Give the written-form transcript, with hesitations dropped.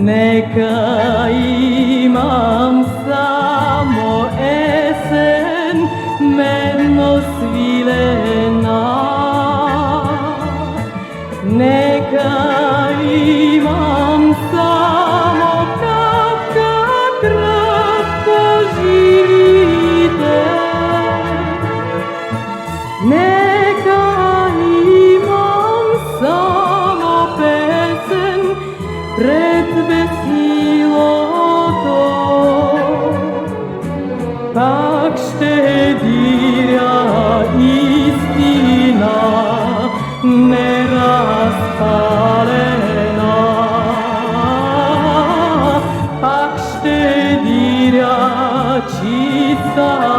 Neka imam samo esen medno svilena. Neka imam samo kapka kratko živite. Neka imam samo pesen pred vesilото, tak ще диря истина неразпалена, пак ще диря чиста